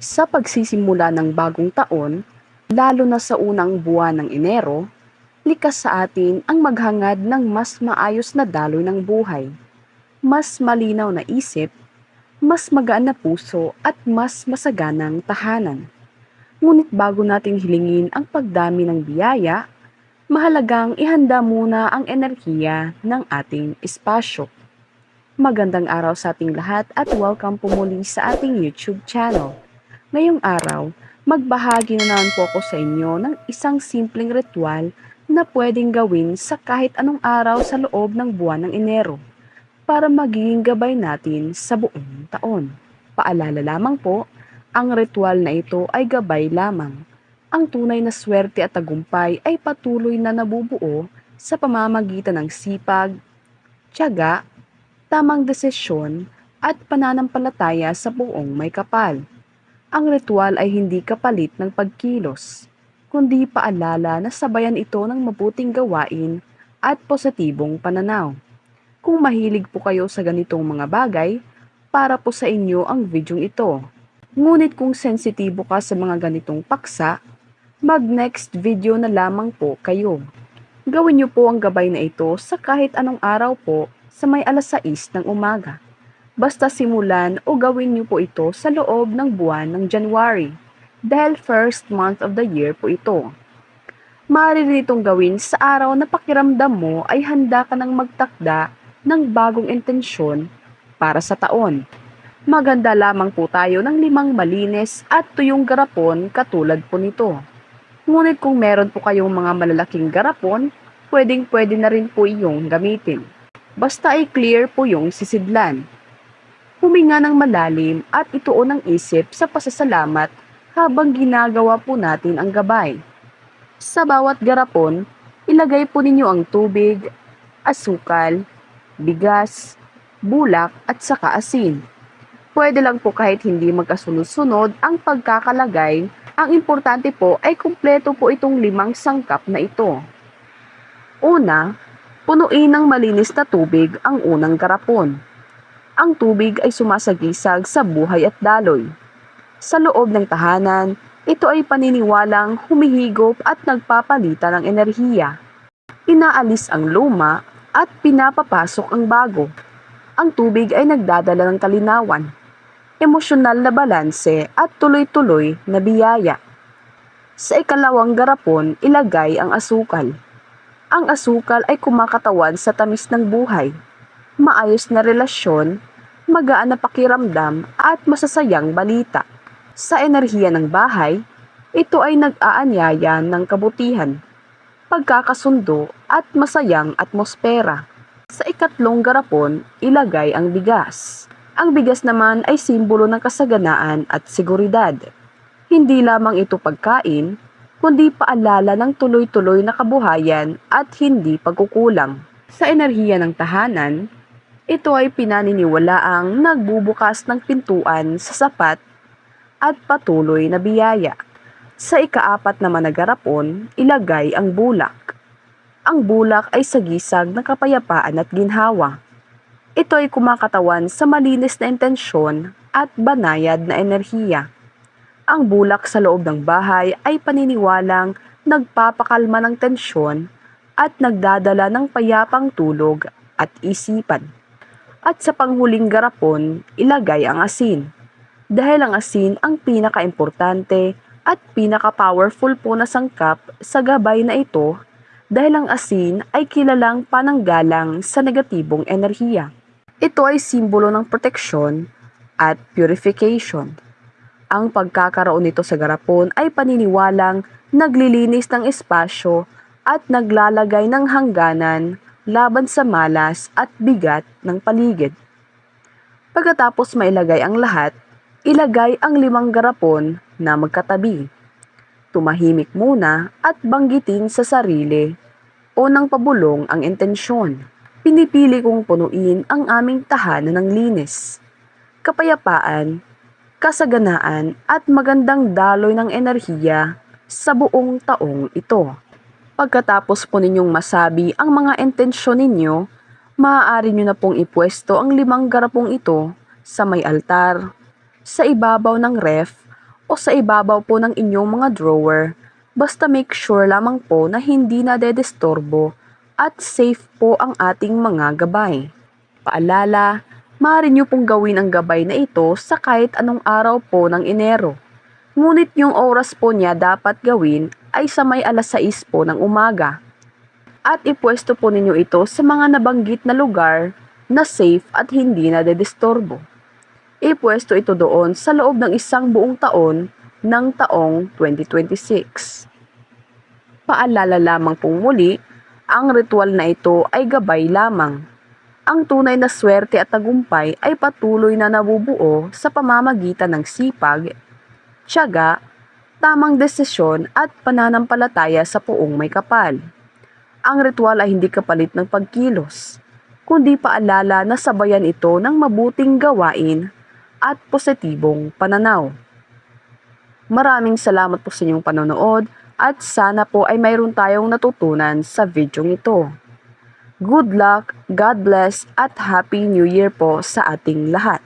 Sa pagsisimula ng bagong taon, lalo na sa unang buwan ng Enero, likas sa atin ang maghangad ng mas maayos na daloy ng buhay, mas malinaw na isip, mas magaan na puso at mas masaganang tahanan. Ngunit bago nating hilingin ang pagdami ng biyaya, mahalagang ihanda muna ang enerhiya ng ating espasyo. Magandang araw sa ating lahat at welcome po muli sa ating YouTube channel. Ngayong araw, magbahagi na naman po ako sa inyo ng isang simpleng ritual na pwedeng gawin sa kahit anong araw sa loob ng buwan ng Enero para magiging gabay natin sa buong taon. Paalala lamang po, ang ritual na ito ay gabay lamang. Ang tunay na swerte at tagumpay ay patuloy na nabubuo sa pamamagitan ng sipag, tiyaga, tamang desisyon at pananampalataya sa buong may kapal. Ang ritual ay hindi kapalit ng pagkilos, kundi paalala na sabayan ito ng mabuting gawain at positibong pananaw. Kung mahilig po kayo sa ganitong mga bagay, para po sa inyo ang videong ito. Ngunit kung sensitibo ka sa mga ganitong paksa, mag-next video na lamang po kayo. Gawin niyo po ang gabay na ito sa kahit anong araw po sa may 6:00 ng umaga. Basta simulan o gawin niyo po ito sa loob ng buwan ng January dahil first month of the year po ito. Maaari rin itong gawin sa araw na pakiramdam mo ay handa ka ng magtakda ng bagong intensyon para sa taon. Maganda lamang po tayo ng 5 malinis at tuyong garapon katulad po nito. Ngunit kung meron po kayong mga malalaking garapon, pwedeng-pwede na rin po iyong gamitin. Basta ay clear po yung sisidlan. Huminga ng malalim at ituon ang isip sa pasasalamat habang ginagawa po natin ang gabay. Sa bawat garapon, ilagay po ninyo ang tubig, asukal, bigas, bulak at saka asin. Pwede lang po kahit hindi magkasunod-sunod ang pagkakalagay, ang importante po ay kumpleto po itong 5 sangkap na ito. Una, punuin ng malinis na tubig ang unang garapon. Ang tubig ay sumasagisag sa buhay at daloy. Sa loob ng tahanan, ito ay paniniwalang humihigop at nagpapalitan ng enerhiya. Inaalis ang luma at pinapapasok ang bago. Ang tubig ay nagdadala ng kalinawan, emosyonal na balanse at tuloy-tuloy na biyaya. Sa ikalawang garapon, ilagay ang asukal. Ang asukal ay kumakatawan sa tamis ng buhay, maayos na relasyon, magaan na pakiramdam at masasayang balita. Sa enerhiya ng bahay, ito ay nag-aanyaya ng kabutihan, pagkakasundo at masayang atmosfera. Sa ikatlong garapon, ilagay ang bigas. Ang bigas naman ay simbolo ng kasaganaan at seguridad. Hindi lamang ito pagkain, kundi paalala ng tuloy-tuloy na kabuhayan at hindi pagkukulang. Sa enerhiya ng tahanan, ito ay pinaniniwalaang nagbubukas ng pintuan sa sapat at patuloy na biyaya. Sa ikaapat naman na garapon, ilagay ang bulak. Ang bulak ay sagisag ng kapayapaan at ginhawa. Ito ay kumakatawan sa malinis na intensyon at banayad na enerhiya. Ang bulak sa loob ng bahay ay paniniwalang nagpapakalma ng tensyon at nagdadala ng payapang tulog at isipan. At sa panghuling garapon, ilagay ang asin. Dahil ang asin ang pinaka-importante at pinaka-powerful po na sangkap sa gabay na ito dahil ang asin ay kilalang pananggalang sa negatibong enerhiya. Ito ay simbolo ng proteksyon at purification. Ang pagkakaroon nito sa garapon ay paniniwalang naglilinis ng espasyo at naglalagay ng hangganan laban sa malas at bigat ng paligid. Pagkatapos mailagay ang lahat, ilagay ang 5 garapon na magkatabi. Tumahimik muna at banggitin sa sarili o ng pabulong ang intensyon. Pinipili kong punuin ang aming tahanan ng linis, kapayapaan, kasaganaan at magandang daloy ng enerhiya sa buong taong ito. Pagkatapos po ninyong masabi ang mga intensyon ninyo, maaari nyo na pong ipwesto ang 5 garapong ito sa may altar, sa ibabaw ng ref o sa ibabaw po ng inyong mga drawer. Basta make sure lamang po na hindi nadedisturbo at safe po ang ating mga gabay. Paalala, maaari niyo pong gawin ang gabay na ito sa kahit anong araw po ng Enero. Ngunit yung oras po niya dapat gawin ay sa may 6:00 po ng umaga. At ipwesto po ninyo ito sa mga nabanggit na lugar na safe at hindi nadedisturbo. Ipwesto ito doon sa loob ng isang buong taon ng taong 2026. Paalala lamang pong muli, ang ritual na ito ay gabay lamang. Ang tunay na swerte at tagumpay ay patuloy na nabubuo sa pamamagitan ng sipag, tiyaga, tamang desisyon at pananampalataya sa Poong May Kapal. Ang ritual ay hindi kapalit ng pagkilos, kundi paalala na sabayan ito ng mabuting gawain at positibong pananaw. Maraming salamat po sa inyong panonood at sana po ay mayroon tayong natutunan sa video ito. Good luck, God bless at Happy New Year po sa ating lahat.